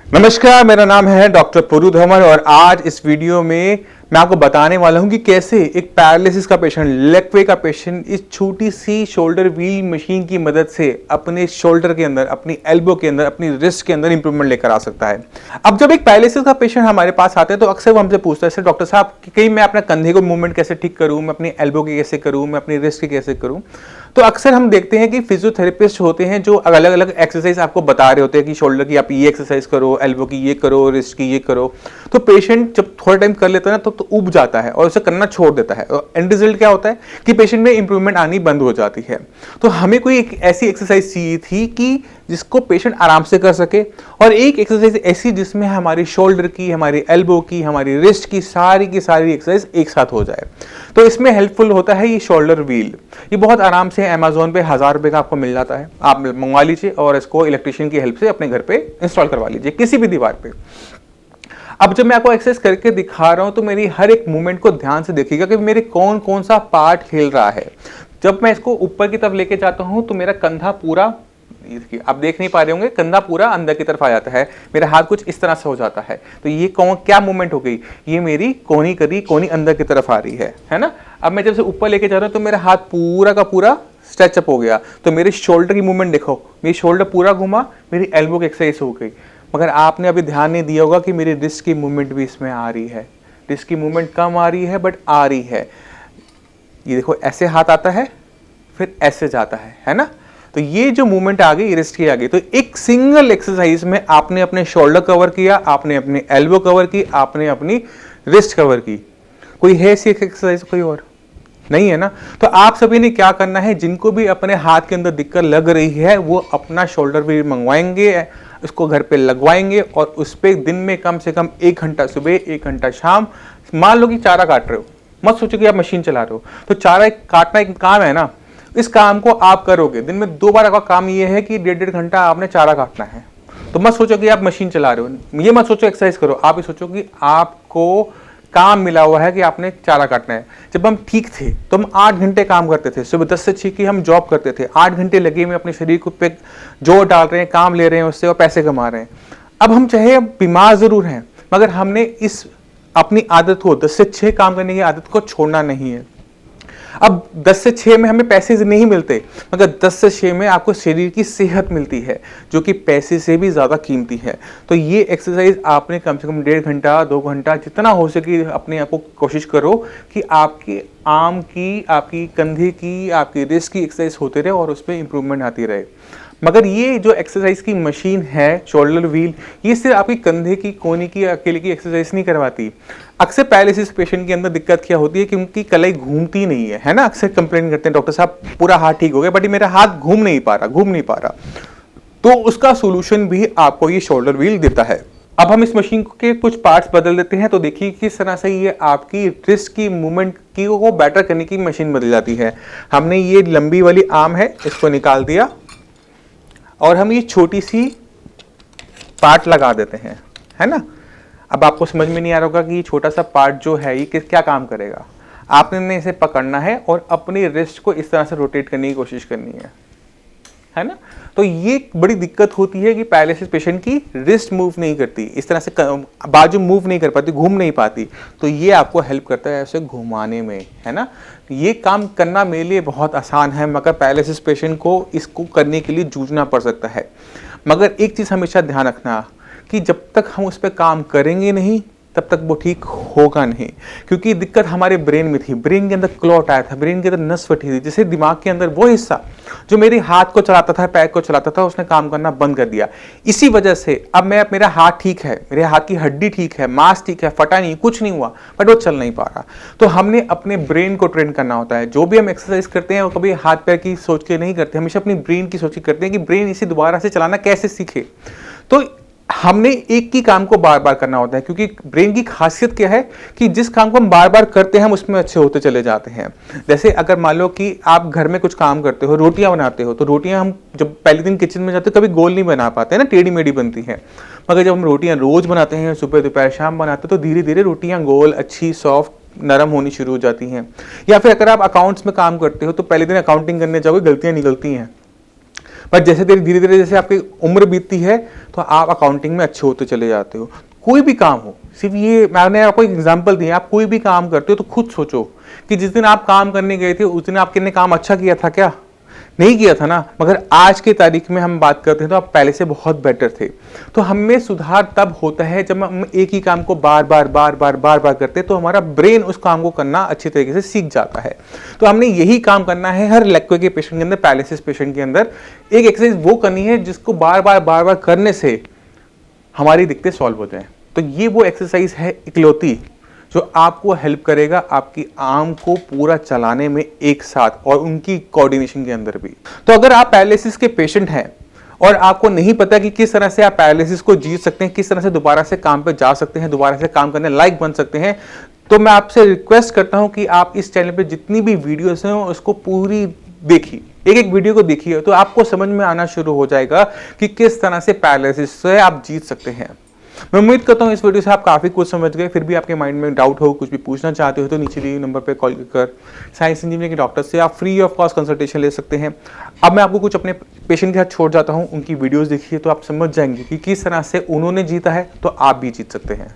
नमस्कार, मेरा नाम है डॉक्टर पुरु धमन और आज इस वीडियो में मैं आपको बताने वाला हूं कि कैसे एक पैरालिसिस का पेशेंट, लेग का पेशेंट इस छोटी सी शोल्डर व्हील मशीन की मदद से अपने शोल्डर के अंदर, अपनी एल्बो के अंदर, अपनी रिस्ट के अंदर इंप्रूवमेंट लेकर आ सकता है। अब जब एक पैरालिसिस का पेशेंट हमारे पास आते हैं तो अक्सर वो हमसे पूछता है, डॉक्टर साहब कि मैं अपने कंधे को मूवमेंट कैसे ठीक करूं, मैं अपनी एल्बो की कैसे करूं, मैं अपनी रिस्ट की कैसे करूं। तो अक्सर हम देखते हैं कि फिजियोथेरेपिस्ट होते हैं जो अलग अलग एक्सरसाइज आपको बता रहे होते हैं कि शोल्डर की आप ये एक्सरसाइज करो, एल्बो की ये करो, रिस्ट की ये करो। तो पेशेंट जब थोड़ा टाइम कर लेता है ना तो उब जाता है और उसे करना छोड़ देता है और एंड रिजल्ट क्या होता है कि पेशेंट में इंप्रूवमेंट आनी बंद हो जाती है। तो हमें कोई एक ऐसी एक्सरसाइज चाहिए थी कि जिसको पेशेंट आराम से कर सके और एक एक्सरसाइज ऐसी जिसमें हमारी शोल्डर की, हमारी एल्बो की, हमारी रिस्ट की सारी एक्सरसाइज एक साथ हो जाए। तो इसमें हेल्पफुल होता है ये शोल्डर व्हील। ये बहुत आराम से अमेज़न पे 1000 रुपए का आपको मिल जाता है। आप मंगवा लीजिए और इसको इलेक्ट्रिशियन की हेल्प से अपने घर पे इंस्टॉल करवा लीजिए किसी भी दीवार पे। अब जब मैं आपको एक्सरसाइज करके दिखा रहा हूं तो मेरी हर एक मूवमेंट को ध्यान से देखिएगा कि मेरे कौन कौन सा पार्ट हिल रहा है। जब मैं इसको ऊपर की तरफ लेके जाता हूं तो मेरा कंधा पूरा, आप देख नहीं पा रहे होंगे, कंधा पूरा अंदर की तरफ आ जाता है, मेरा हाथ कुछ इस तरह से हो जाता है। तो ये क्या मूवमेंट हो गई, ये मेरी कोनी अंदर की तरफ आ रही है ना। अब मैं जब से ऊपर लेके जा रहा हूं तो मेरा हाथ पूरा का पूरा स्ट्रेचअप हो गया। तो मेरे शोल्डर की मूवमेंट देखो, मेरी शोल्डर पूरा घुमा, मेरी एल्बो की एक्सरसाइज हो गई। मगर आपने अभी ध्यान नहीं दिया होगा कि मेरी रिस्ट की मूवमेंट भी इसमें आ रही है। रिस्ट की मूवमेंट कम आ रही है बट आ रही है। ये देखो, ऐसे हाथ आता है फिर ऐसे जाता है ना। तो ये जो मूवमेंट आ गई रिस्ट की आ गई। तो एक सिंगल एक्सरसाइज में आपने अपने शोल्डर कवर किया, आपने अपनी एल्बो कवर की, आपने अपनी रिस्ट कवर की। कोई है ऐसी एक्सरसाइज कोई और नहीं है ना। तो आप सभी ने क्या करना है, जिनको भी अपने हाथ के अंदर दिक्कत लग रही है वो अपना शोल्डर भी मंगवाएंगे, उसको घर पे लगवाएंगे और उस पर दिन में कम से कम 1 घंटा सुबह, 1 घंटा शाम। मान लो कि चारा काट रहे हो, मत सोचो कि आप मशीन चला रहे हो। तो चारा काटना एक काम है ना, इस काम को आप करोगे दिन में 2 बार। आपका काम ये है कि 1.5 घंटा आपने चारा काटना है। तो मत सोचो कि आप मशीन चला रहे हो, ये मत सोचो एक्सरसाइज करो। आप ये सोचो कि आपको काम मिला हुआ है कि आपने चारा काटना है। जब हम ठीक थे तो हम 8 घंटे काम करते थे, सुबह 10 से 6 की हम जॉब करते थे। 8 घंटे लगे हुए अपने शरीर को पे जोर डाल रहे हैं, काम ले रहे हैं उससे और पैसे कमा रहे हैं। अब हम चाहे बीमार जरूर हैं मगर हमने इस अपनी आदत को 10 से 6 काम करने की आदत को छोड़ना नहीं है। अब 10 से 6 में हमें पैसे नहीं मिलते मगर 10 से 6 में आपको शरीर की सेहत मिलती है जो कि पैसे से भी ज़्यादा कीमती है। तो ये एक्सरसाइज आपने कम से कम 1.5 घंटा 2 घंटा जितना हो सके अपने आप को कोशिश करो कि आपकी आर्म की, आपकी कंधे की, आपकी रिस्ट की एक्सरसाइज होते रहे और उस पर इंप्रूवमेंट आती रहे। मगर ये जो एक्सरसाइज की मशीन है शोल्डर व्हील, ये सिर्फ आपकी कंधे की, कोहनी की, अकेले की एक्सरसाइज नहीं करवाती। अक्सर पैरालिसिस पेशेंट के अंदर दिक्कत क्या होती है कि उनकी कलाई घूमती नहीं है ना। अक्सर कंप्लेन करते हैं, डॉक्टर साहब पूरा हाथ ठीक हो गया बट मेरा हाथ घूम नहीं पा रहा। तो उसका सोल्यूशन भी आपको ये शोल्डर व्हील देता है। अब हम इस मशीन के कुछ पार्ट्स बदल देते हैं तो देखिए किस तरह से ये आपकी रिस्ट की मूवमेंट की को बेटर करने की मशीन बदल जाती है। हमने ये लंबी वाली आर्म है, इसको निकाल दिया और हम ये छोटी सी पार्ट लगा देते हैं, है ना। अब आपको समझ में नहीं आ रहा होगा कि ये छोटा सा पार्ट जो है ये क्या काम करेगा। आपने इसे पकड़ना है और अपनी रिस्ट को इस तरह से रोटेट करने की कोशिश करनी है ना। तो ये बड़ी दिक्कत होती है कि पैरालिसिस पेशेंट की रिस्ट मूव नहीं करती, इस तरह से बाजू मूव नहीं कर पाती, घूम नहीं पाती। तो ये आपको हेल्प करता है ऐसे घुमाने में, है ना। ये काम करना मेरे लिए बहुत आसान है मगर पैरालिसिस पेशेंट को इसको करने के लिए जूझना पड़ सकता है। मगर एक चीज़ हमेशा ध्यान रखना कि जब तक हम उस पर काम करेंगे नहीं तब तक वो ठीक होगा नहीं। क्योंकि दिक्कत हमारे ब्रेन में थी, ब्रेन के अंदर क्लॉट आया था, ब्रेन के अंदर नस फटी थी, जिससे दिमाग के अंदर वो हिस्सा जो मेरे हाथ को चलाता था, पैर को चलाता था, उसने काम करना बंद कर दिया। इसी वजह से अब मेरा हाथ ठीक है, मेरे हाथ की हड्डी ठीक है, मांस ठीक है, फटा नहीं, कुछ नहीं हुआ बट वो चल नहीं पा रहा। तो हमने अपने ब्रेन को ट्रेन करना होता है। जो भी हम एक्सरसाइज करते हैं वो कभी हाथ पैर की सोच के नहीं करते, हमेशा अपनी ब्रेन की सोच के करते हैं कि ब्रेन इसे दोबारा से चलाना कैसे सीखे। तो हमने एक ही काम को बार बार करना होता है क्योंकि ब्रेन की खासियत क्या है कि जिस काम को हम बार बार करते हैं हम उसमें अच्छे होते चले जाते हैं। जैसे अगर मान लो कि आप घर में कुछ काम करते हो, रोटियां बनाते हो, तो रोटियां हम जब पहले दिन किचन में जाते हो कभी गोल नहीं बना पाते हैं ना, टेढ़ी मेढ़ी बनती हैं। मगर जब हम रोटियां रोज बनाते हैं, सुबह दोपहर शाम बनाते हैं, तो धीरे धीरे रोटियां गोल, अच्छी, सॉफ्ट, नरम होनी शुरू हो जाती हैं। या फिर अगर आप अकाउंट्स में काम करते हो तो पहले दिन अकाउंटिंग करने जाओगे, गलतियां निकलती हैं। पर जैसे धीरे धीरे जैसे आपकी उम्र बीतती है तो आप अकाउंटिंग में अच्छे होते चले जाते हो। कोई भी काम हो, सिर्फ ये मैंने आपको एक एग्जांपल दिया, आप कोई भी काम करते हो तो खुद सोचो कि जिस दिन आप काम करने गए थे उस दिन आपने काम अच्छा किया था क्या? नहीं किया था ना। मगर आज के तारीख में हम बात करते हैं तो आप पहले से बहुत बेटर थे। तो हमें सुधार तब होता है जब हम एक ही काम को बार बार करते हैं, तो हमारा ब्रेन उस काम को करना अच्छी तरीके से सीख जाता है। तो हमने यही काम करना है हर लेक्वे के पेशेंट के अंदर, पैरालिसिस पेशेंट के अंदर। एक एक्सरसाइज वो करनी है जिसको बार बार करने से हमारी दिक्कतें सॉल्व हो जाएं। तो ये वो एक्सरसाइज है इकलौती जो आपको हेल्प करेगा आपकी आर्म को पूरा चलाने में एक साथ और उनकी कोऑर्डिनेशन के अंदर भी। तो अगर आप पैरालिसिस के पेशेंट हैं और आपको नहीं पता कि किस तरह से आप पैरालिसिस को जीत सकते हैं, किस तरह से दोबारा से काम पे जा सकते हैं, दोबारा से काम करने लायक बन सकते हैं, तो मैं आपसे रिक्वेस्ट करता हूं कि आप इस चैनल पे जितनी भी वीडियोस हैं उसको पूरी देखिए, एक एक वीडियो को देखिए, तो आपको समझ में आना शुरू हो जाएगा कि किस तरह से पैरालिसिस से आप जीत सकते हैं। मैं उम्मीद करता हूं इस वीडियो से आप काफी कुछ समझ गए। फिर भी आपके माइंड में डाउट हो, कुछ भी पूछना चाहते हो, तो नीचे दिए नंबर पे कॉल कर साइंस इंजीनियरिंग के डॉक्टर से आप फ्री ऑफ कॉस्ट कंसल्टेशन ले सकते हैं। अब मैं आपको कुछ अपने पेशेंट के साथ छोड़ जाता हूं, उनकी वीडियोस देखिए तो आप समझ जाएंगे कि किस तरह से उन्होंने जीता है तो आप भी जीत सकते हैं।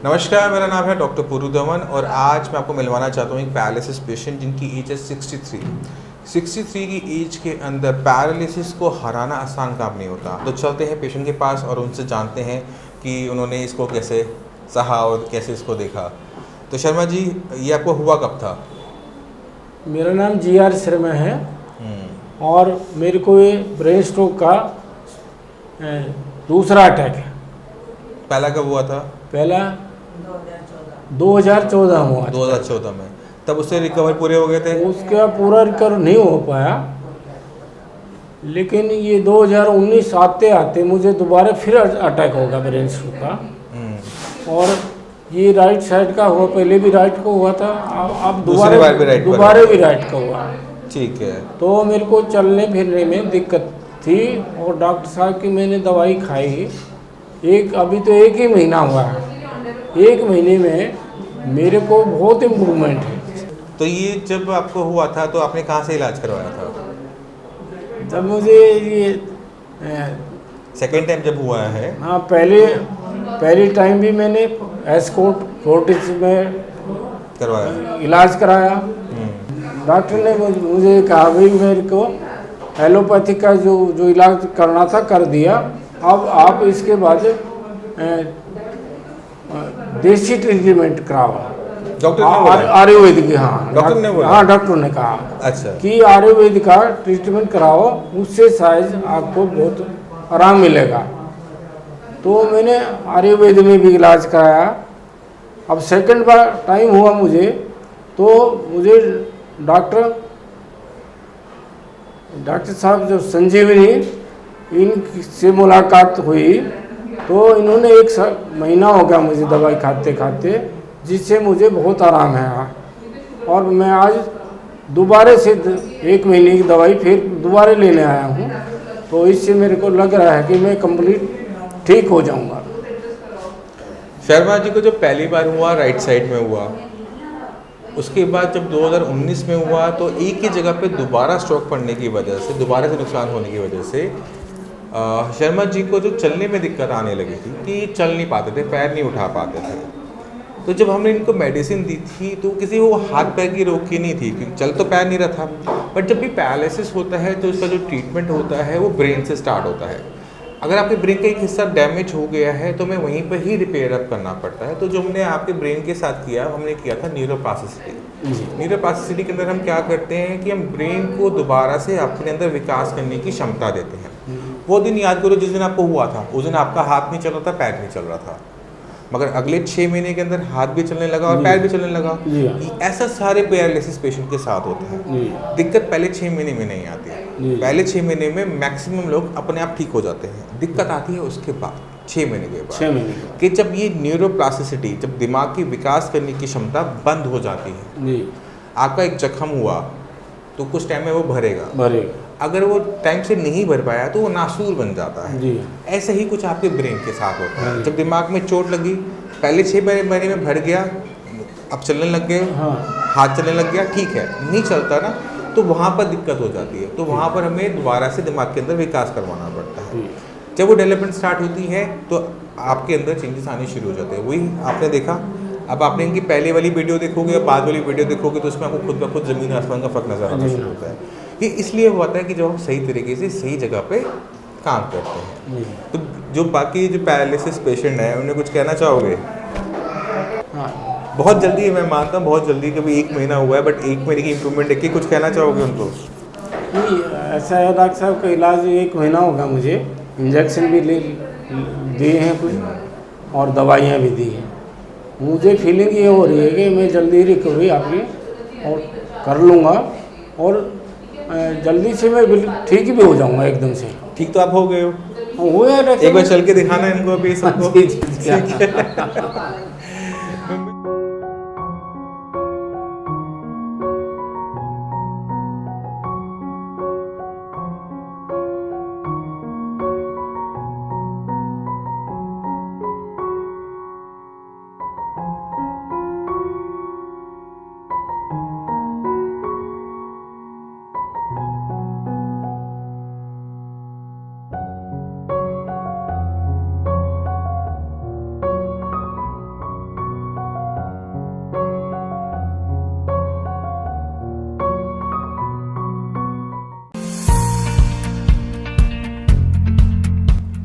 नमस्कार, मेरा नाम है डॉक्टर पुरु दमन और आज मैं आपको मिलवाना चाहता हूँ एक पैरालिसिस पेशेंट जिनकी एज है 63 की एज के अंदर पैरालिसिस को हराना आसान काम नहीं होता। तो चलते हैं पेशेंट के पास और उनसे जानते हैं कि उन्होंने इसको कैसे सहा और कैसे इसको देखा। तो शर्मा जी, ये आपको हुआ कब था? मेरा नाम GR शर्मा है और मेरे को ये ब्रेन स्ट्रोक का दूसरा अटैक है। पहला कब हुआ था? पहला 2014 हुआ। 2014 में। तब उससे रिकवर पूरे हो गए थे? उसका पूरा रिकवर नहीं हो पाया, लेकिन ये 2019 आते आते मुझे दोबारा फिर अटैक होगा ब्रेन स्ट्रोक का। और ये राइट साइड का हुआ, पहले भी राइट को हुआ था, अब दोबारा भी राइट का हुआ। ठीक है। तो मेरे को चलने फिरने में दिक्कत थी और डॉक्टर साहब की मैंने दवाई खाई। अभी तो एक ही महीना हुआ है, 1 महीने में मेरे को बहुत इम्प्रूवमेंट है। तो ये जब आपको हुआ था तो आपने कहाँ से इलाज करवाया था? जब मुझे ये सेकेंड टाइम जब हुआ है? हाँ, पहली टाइम भी मैंने एस्कॉर्ट फोर्टिस में करवाया, इलाज कराया। डॉक्टर ने मुझे कहा भाई मेरे को एलोपैथी का जो इलाज करना था कर दिया, अब आप इसके बाद देसी ट्रीटमेंट कराओ। डॉक्टर ने बोला? आयुर्वेदिक। हाँ, डॉक्टर ने बोला? हाँ, डॉक्टर ने कहा अच्छा कि आयुर्वेदिक का ट्रीटमेंट कराओ, उससे शायद आपको बहुत आराम मिलेगा। तो मैंने आयुर्वेद में भी इलाज कराया। अब सेकंड बार टाइम हुआ मुझे, तो मुझे डॉक्टर साहब जो संजीवनी, इनसे मुलाकात हुई, तो इन्होंने 1 महीना हो गया मुझे दवाई खाते खाते, जिससे मुझे बहुत आराम है। और मैं आज दोबारा से 1 महीने की दवाई फिर दोबारा लेने आया हूँ, तो इससे मेरे को लग रहा है कि मैं कंप्लीट ठीक हो जाऊँगा। शर्मा जी को जब पहली बार हुआ राइट साइड में हुआ, उसके बाद जब 2019 में हुआ तो एक ही जगह पे दोबारा स्ट्रोक पड़ने की वजह से, दोबारा से नुकसान होने की वजह से शर्मा जी को जो चलने में दिक्कत आने लगी थी कि चल नहीं पाते थे, पैर नहीं उठा पाते थे। तो जब हमने इनको मेडिसिन दी थी तो किसी वो हाथ पैर की रोक की नहीं थी, क्योंकि चल तो पैर नहीं रहा था। बट जब भी पैरालिसिस होता है तो उसका जो ट्रीटमेंट होता है वो ब्रेन से स्टार्ट होता है। अगर आपके ब्रेन का एक हिस्सा डैमेज हो गया है तो हमें वहीं पर ही रिपेयर अप करना पड़ता है। तो जो हमने आपके ब्रेन के साथ किया, हमने किया था न्यूरोप्लास्टिसिटी। न्यूरोप्लास्टिसिटी के अंदर हम क्या करते हैं कि हम ब्रेन को दोबारा से अपने अंदर विकास करने की क्षमता देते हैं। वो दिन याद करो जिस दिन आपको हुआ था, उस दिन आपका हाथ नहीं चल रहा था, पैर नहीं चल रहा था, मगर अगले 6 महीने के अंदर हाथ भी चलने लगा और पैर भी चलने लगा। ऐसा सारे पैरालिसिस पेशेंट के साथ होता है। दिक्कत पहले 6 महीने में नहीं आती है, पहले 6 महीने में मैक्सिमम लोग अपने आप ठीक हो जाते हैं। दिक्कत आती है उसके बाद 6 महीने के बाद, कि जब ये न्यूरोप्लास्टिसिटी, जब दिमाग की विकास करने की क्षमता बंद हो जाती है। आपका एक जख्म हुआ तो कुछ टाइम में वो भरेगा, अगर वो टाइम से नहीं भर पाया तो वो नासूर बन जाता है। ऐसे ही कुछ आपके ब्रेन के साथ होता है। जब दिमाग में चोट लगी, पहले 6 महीने में भर गया, अब चलने लग गए, हाथ चलने लग गया, ठीक है, नहीं चलता ना, तो वहाँ पर दिक्कत हो जाती है, तो वहाँ पर हमें दोबारा से दिमाग के अंदर विकास करवाना पड़ता है। जब वो डेवलपमेंट स्टार्ट होती है तो आपके अंदर चेंजेस आने शुरू हो जाते हैं। वही आपने देखा, अब आपने इनकी पहले वाली वीडियो देखोगे और बाद वाली वीडियो देखोगे तो उसमें आपको खुद ब खुद ज़मीन आसमान का फ़र्क नज़र आना शुरू होता है। ये इसलिए होता है कि जब हम सही तरीके से सही जगह पे काम करते हैं। तो जो बाकी जो पैरालिसिस पेशेंट हैं उन्हें कुछ कहना चाहोगे? बहुत जल्दी, मैं मानता हूँ बहुत जल्दी, कभी 1 महीना हुआ है, बट 1 महीने की इम्प्रूवमेंट देख के कुछ कहना चाहोगे उनको? नहीं, ऐसा है डॉक्टर साहब का इलाज 1 महीना होगा, मुझे इंजेक्शन भी ले दिए हैं कुछ और दवाइयाँ भी दी हैं। मुझे फीलिंग ये हो रही है कि मैं जल्दी रिकवरी आपकी और कर लूँगा और जल्दी से मैं ठीक भी हो जाऊँगा एकदम से। ठीक तो आप हो गए हो? हो गया। एक बार चल के दिखाना है इनको अभी सबको। जी।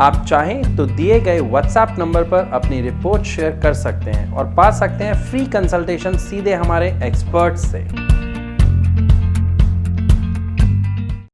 आप चाहें तो दिए गए WhatsApp नंबर पर अपनी रिपोर्ट शेयर कर सकते हैं और पा सकते हैं फ्री कंसल्टेशन सीधे हमारे एक्सपर्ट से।